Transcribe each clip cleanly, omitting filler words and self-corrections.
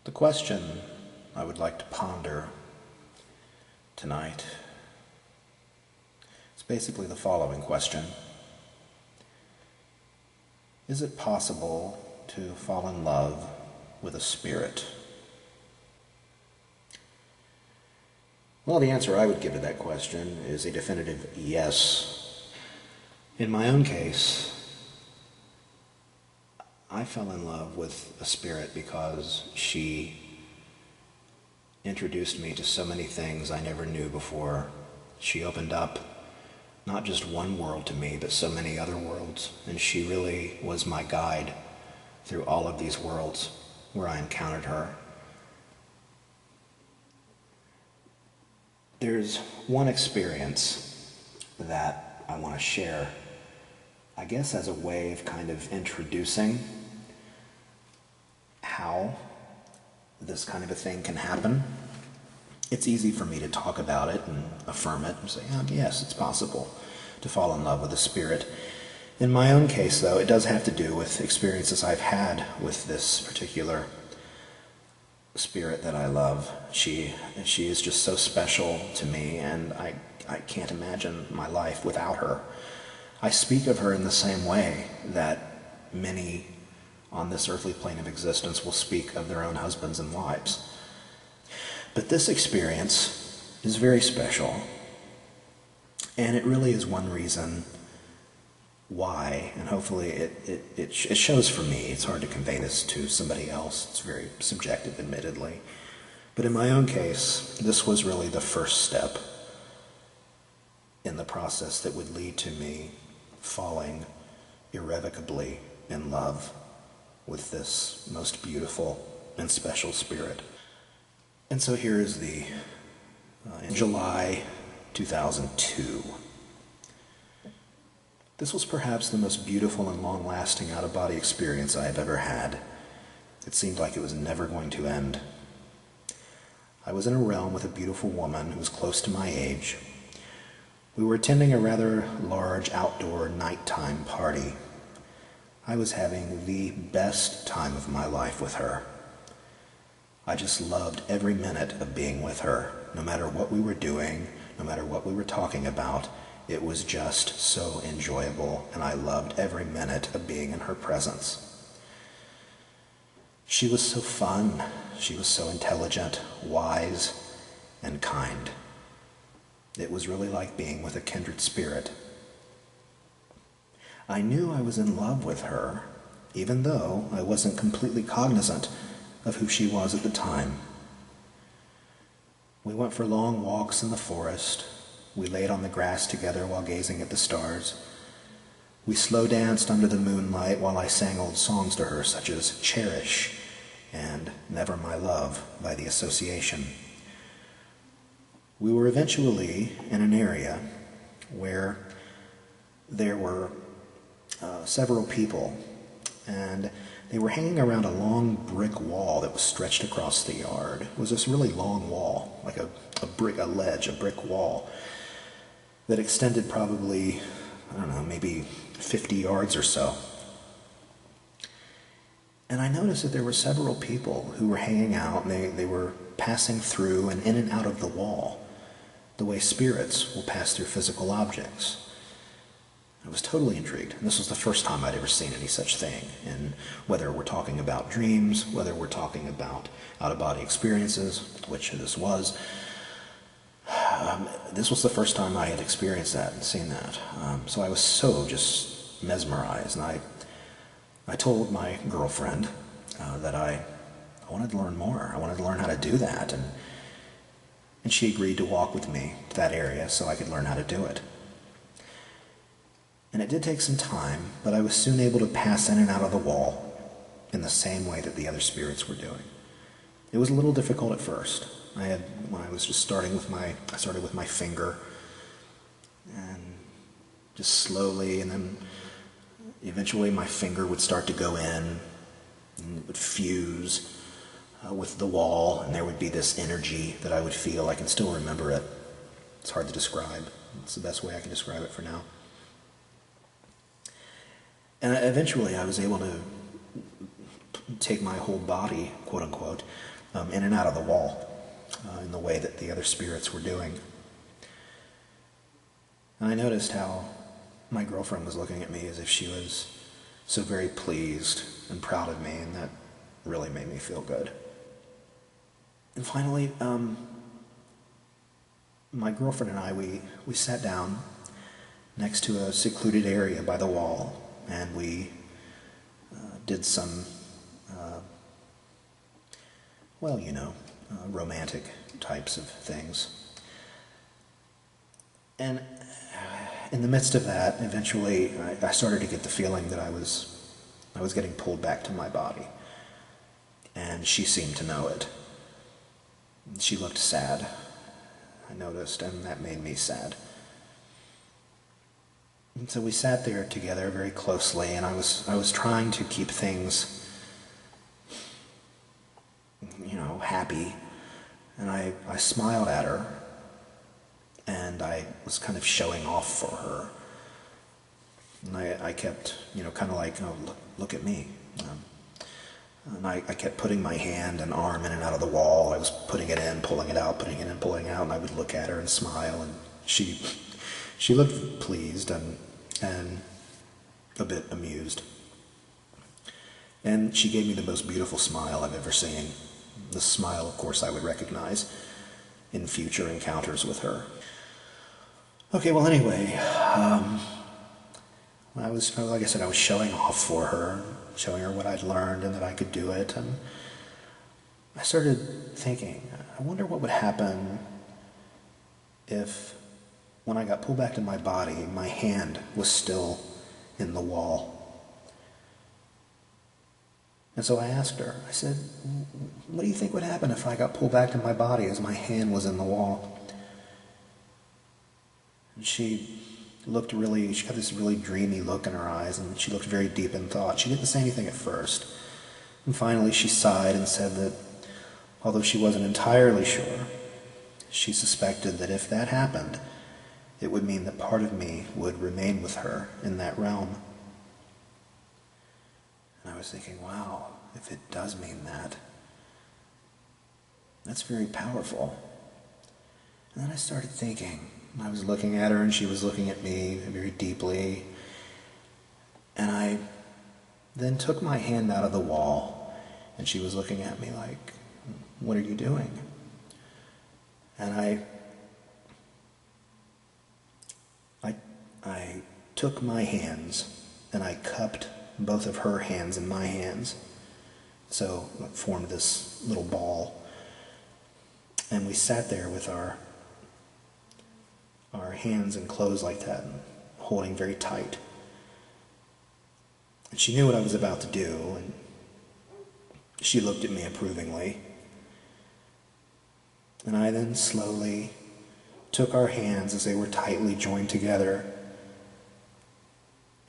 The question I would like to ponder tonight is basically the following question. Is it possible to fall in love with a spirit? Well, the answer I would give to that question is a definitive yes. In my own case, I fell in love with a spirit because she introduced me to so many things I never knew before. She opened up not just one world to me, but so many other worlds, and she really was my guide through all of these worlds where I encountered her. There's one experience that I want to share, I guess as a way of kind of introducing how this kind of a thing can happen. It's easy for me to talk about it and affirm it and say, oh, yes, it's possible to fall in love with a spirit. In my own case, though, it does have to do with experiences I've had with this particular spirit that I love. She is just so special to me, and I can't imagine my life without her. I speak of her in the same way that many on this earthly plane of existence will speak of their own husbands and wives. But this experience is very special, and it really is one reason why, and hopefully it shows for me. It's hard to convey this to somebody else. It's very subjective, admittedly. But in my own case, this was really the first step in the process that would lead to me falling irrevocably in love with this most beautiful and special spirit. And so here is in July 2002. This was perhaps the most beautiful and long-lasting out-of-body experience I have ever had. It seemed like it was never going to end. I was in a realm with a beautiful woman who was close to my age. We were attending a rather large outdoor nighttime party. I was having the best time of my life with her. I just loved every minute of being with her. No matter what we were doing, no matter what we were talking about, it was just so enjoyable, and I loved every minute of being in her presence. She was so fun. She was so intelligent, wise, and kind. It was really like being with a kindred spirit. I knew I was in love with her, even though I wasn't completely cognizant of who she was at the time. We went for long walks in the forest. We laid on the grass together while gazing at the stars. We slow danced under the moonlight while I sang old songs to her, such as Cherish and Never My Love by The Association. We were eventually in an area where there were several people, and they were hanging around a long brick wall that was stretched across the yard. It was this really long wall, like a brick wall that extended probably, maybe 50 yards or so. And I noticed that there were several people who were hanging out, and they were passing through and in and out of the wall, the way spirits will pass through physical objects. I was totally intrigued, and this was the first time I'd ever seen any such thing. And whether we're talking about dreams, whether we're talking about out-of-body experiences, which this was the first time I had experienced that and seen that. So I was so just mesmerized, and I told my girlfriend that I wanted to learn more. I wanted to learn how to do that, and she agreed to walk with me to that area so I could learn how to do it. And it did take some time, but I was soon able to pass in and out of the wall in the same way that the other spirits were doing. It was a little difficult at first. I started with my finger, and just slowly, and then eventually my finger would start to go in, and it would fuse with the wall, and there would be this energy that I would feel. I can still remember it. It's hard to describe. It's the best way I can describe it for now. And eventually I was able to take my whole body, quote unquote, in and out of the wall in the way that the other spirits were doing. And I noticed how my girlfriend was looking at me as if she was so very pleased and proud of me, and that really made me feel good. And finally, my girlfriend and I, we sat down next to a secluded area by the wall, and we did some, romantic types of things. And in the midst of that, eventually, I started to get the feeling that I was getting pulled back to my body. And she seemed to know it. She looked sad, I noticed, and that made me sad. And so we sat there together very closely, and I was trying to keep things, happy. And I smiled at her, and I was kind of showing off for her. And I kept, kind of like, oh, look at me. And I kept putting my hand and arm in and out of the wall. I was putting it in, pulling it out, putting it in, pulling it out, and I would look at her and smile, and she looked pleased and a bit amused. And she gave me the most beautiful smile I've ever seen. The smile, of course, I would recognize in future encounters with her. Okay, well, anyway, like I said, I was showing off for her, showing her what I'd learned and that I could do it, and I started thinking, I wonder what would happen if, when I got pulled back to my body, my hand was still in the wall. And so I asked her, I said, what do you think would happen if I got pulled back to my body as my hand was in the wall? And she got this really dreamy look in her eyes, and she looked very deep in thought. She didn't say anything at first. And finally she sighed and said that, although she wasn't entirely sure, she suspected that if that happened, it would mean that part of me would remain with her in that realm. And I was thinking, wow, if it does mean that, that's very powerful. And then I started thinking. I was looking at her and she was looking at me very deeply. And I then took my hand out of the wall and she was looking at me like, what are you doing? And I took my hands and I cupped both of her hands in my hands. So it formed this little ball. And we sat there with our hands enclosed like that and holding very tight. And she knew what I was about to do, and she looked at me approvingly. And I then slowly took our hands as they were tightly joined together,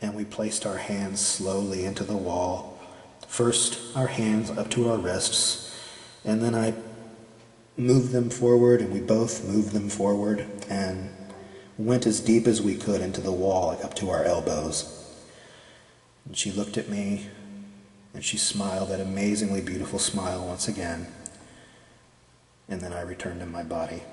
and we placed our hands slowly into the wall. First, our hands up to our wrists, and then I moved them forward, and we both moved them forward, and went as deep as we could into the wall, like up to our elbows. And she looked at me, and she smiled that amazingly beautiful smile once again, and then I returned to my body.